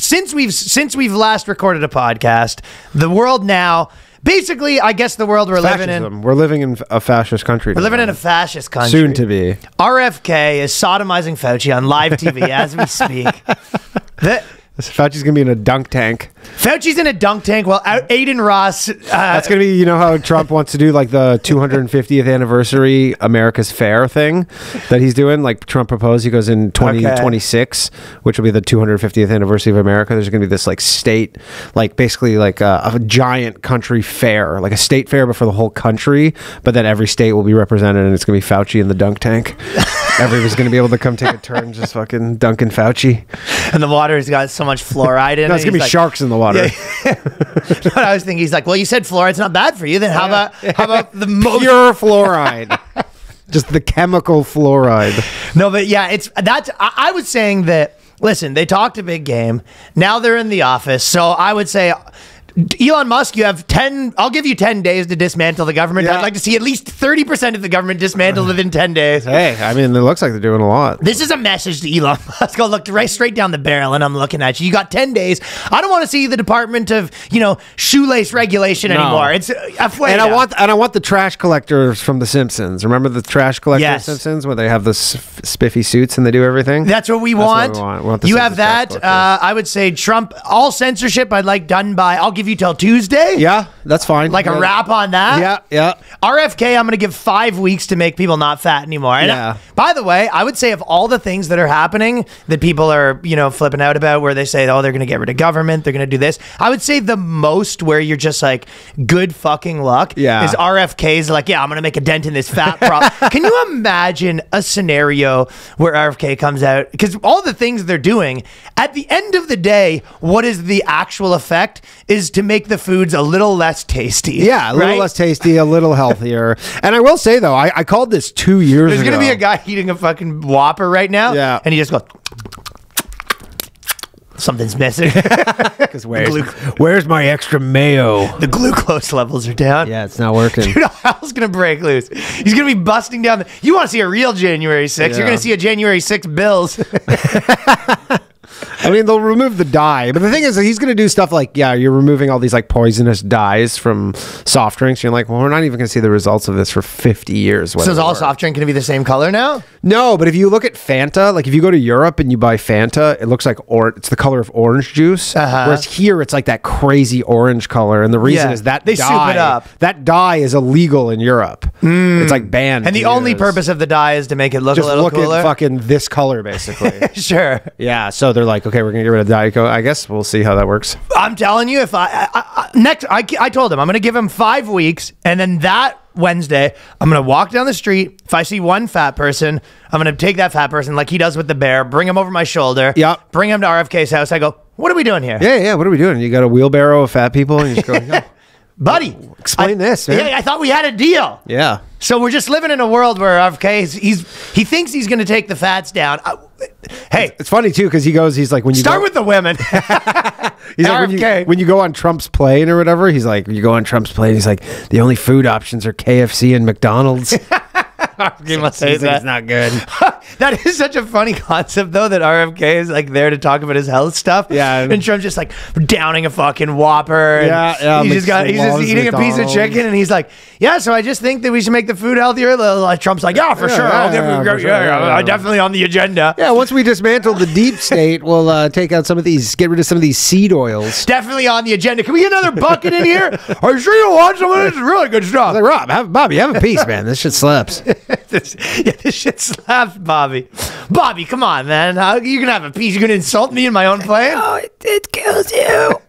since we've last recorded a podcast, the world now. Basically, I guess the world we're living in... We're living in a fascist country. We're living in a fascist country. Soon to be. RFK is sodomizing Fauci on live TV as we speak. Fauci's going to be in a dunk tank. Fauci's in a dunk tank while Aiden Ross... That's going to be, you know how Trump wants to do like the 250th anniversary America's Fair thing that he's doing? Like Trump proposed, he goes in 2026, which will be the 250th anniversary of America. There's going to be this like state, like basically like a giant country fair, like a state fair but for the whole country, but then every state will be represented and it's going to be Fauci in the dunk tank. Everybody's going to be able to come take a turn just fucking dunking Fauci. And the water's got so much fluoride in it. No, it's going to be like, sharks in the water. Yeah. What I was thinking, he's like, well, you said fluoride's not bad for you. Then how about the pure fluoride? Just the chemical fluoride. No, but yeah, I was saying that, listen, they talked a big game. Now they're in the office. So I would say... Elon Musk, you have 10, I'll give you 10 days to dismantle the government. Yeah. I'd like to see at least 30% of the government dismantled within 10 days. Hey, I mean, it looks like they're doing a lot. This is a message to Elon Musk. I'll look right straight down the barrel and I'm looking at you. You got 10 days. I don't want to see the Department of, shoelace regulation anymore. It's and I want the trash collectors from The Simpsons. Remember the trash collectors of Simpsons where they have the spiffy suits and they do everything? That's what we want. What we want. You have that. I would say Trump, all censorship I'd like done by, I'll give you till Tuesday. Yeah, that's fine. Like a wrap on that. Yeah. RFK, I'm going to give 5 weeks to make people not fat anymore. And by the way, I would say of all the things that are happening that people are, flipping out about where they say, oh, they're going to get rid of government, they're going to do this. I would say the most where you're just like, good fucking luck is RFK's like, I'm going to make a dent in this fat problem. Can you imagine a scenario where RFK comes out? Because all the things they're doing, at the end of the day, what is the actual effect is to make the foods a little less tasty. Yeah, a little less tasty, a little healthier. And I will say, though, I called this 2 years ago. There's going to be a guy eating a fucking Whopper right now. Yeah. And he just goes... Something's missing. Because where's my extra mayo? The glucose levels are down. Yeah, it's not working. Dude, hell's gonna break loose. He's gonna be busting down. You want to see a real January 6th? Yeah. You're gonna see a January 6th Bills. I mean, they'll remove the dye, but the thing is, he's going to do stuff like, you're removing all these like poisonous dyes from soft drinks. You're like, well, we're not even going to see the results of this for 50 years. So is all soft drink going to be the same color now? No, but if you look at Fanta, like if you go to Europe and you buy Fanta, it looks like it's the color of orange juice. Whereas here, it's like that crazy orange color, and the reason is that they soup it up. That dye is illegal in Europe. It's like banned. And the only purpose of the dye is to make it look a little cooler. Just look at fucking this color, basically. Sure. Yeah. So they're like, okay, we're gonna get rid of Diet Coke. I guess we'll see how that works. I'm telling you, if I told him I'm gonna give him 5 weeks, and then that Wednesday I'm gonna walk down the street. If I see one fat person, I'm gonna take that fat person like he does with the bear, bring him over my shoulder, bring him to RFK's house. I go, what are we doing here? Yeah. What are we doing? You got a wheelbarrow of fat people, and you just go, buddy, explain this, man. Yeah, I thought we had a deal. Yeah. So we're just living in a world where RFK, he thinks he's going to take the fats down. Hey, it's funny too because he's like, when you start with the women. He's like, when you go on Trump's plane or whatever, he's like, you go on Trump's plane, he's like, the only food options are KFC and McDonald's. You must say that. It's not good. That is such a funny concept, though, that RFK is like there to talk about his health stuff. Yeah, and Trump's just like downing a fucking Whopper. And he's just eating a piece of chicken, and he's like, "Yeah, so I just think that we should make the food healthier." Trump's like, "Yeah, for sure. I'm definitely on the agenda." Yeah, once we dismantle the deep state, we'll take out get rid of some of these seed oils. Definitely on the agenda. Can we get another bucket in here? Are you sure you want some of this? It's really good stuff. I was like, Bobby, have a piece, man. This shit slaps. This shit slaps, Bobby. Bobby, come on, man. You can have a piece. You're gonna insult me in my own plane? Oh, it kills you.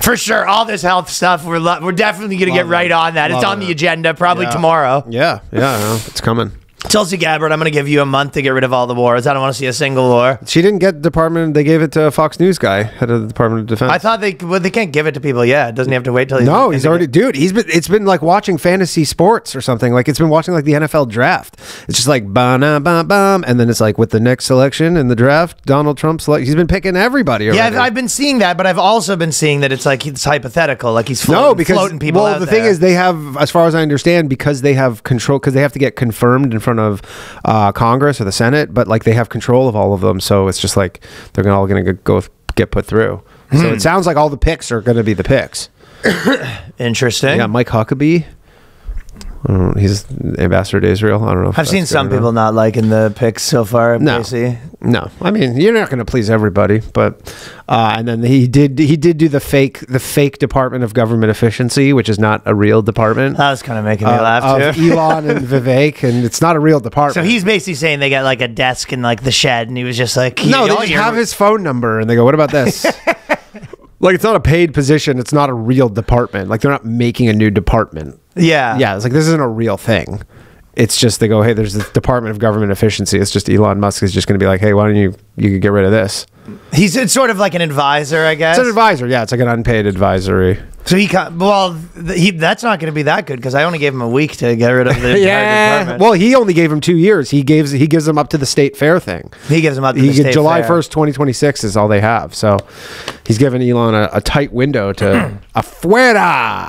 For sure, all this health stuff, we're definitely gonna get right on that. It's on the agenda probably tomorrow. Yeah, it's coming. Tulsi Gabbard, I'm going to give you a month to get rid of all the wars. I don't want to see a single war. She didn't get they gave it to a Fox News guy, head of the Department of Defense. I thought they can't give it to people yet. Doesn't he have to wait till he's... No, he's already... Dude, it's been like watching fantasy sports or something. Like, it's been watching like the NFL draft. It's just like, ba-na-ba-bam, and then it's like, with the next selection in the draft, Donald Trump's like, he's been picking everybody already. Yeah, I've been seeing that, but I've also been seeing that it's like, it's hypothetical. Like, he's floating people out the thing is, they have, as far as I understand, because they have control, because they have to get confirmed in front of... Congress or the Senate, but like they have control of all of them, so it's just like they're all going to go get put through. So it sounds like all the picks are going to be the picks. Interesting. Yeah, Mike Huckabee. He's ambassador to Israel. I don't know. I've seen some people not liking the picks so far. No. I mean, you're not going to please everybody, but and then he did do the fake Department of Government Efficiency, which is not a real department. That was kind of making me laugh too. Elon and Vivek, and it's not a real department. So he's basically saying they got like a desk in like the shed, and he was just like, no, they just have his phone number, and they go, "What about this?" Like, it's not a paid position. It's not a real department. Like, they're not making a new department. Yeah. Yeah, it's like, this isn't a real thing. It's just, they go, hey, there's the Department of Government Efficiency. It's just Elon Musk is just going to be like, hey, why don't you could get rid of this? It's sort of like an advisor, I guess. It's an advisor, yeah. It's like an unpaid advisory. So that's not going to be that good because I only gave him a week to get rid of the entire department. Well, he only gave him 2 years. He gives them up to the state fair thing. He gives them up to the state July fair. 1st, 2026 is all they have. So he's giving Elon a tight window to afuera.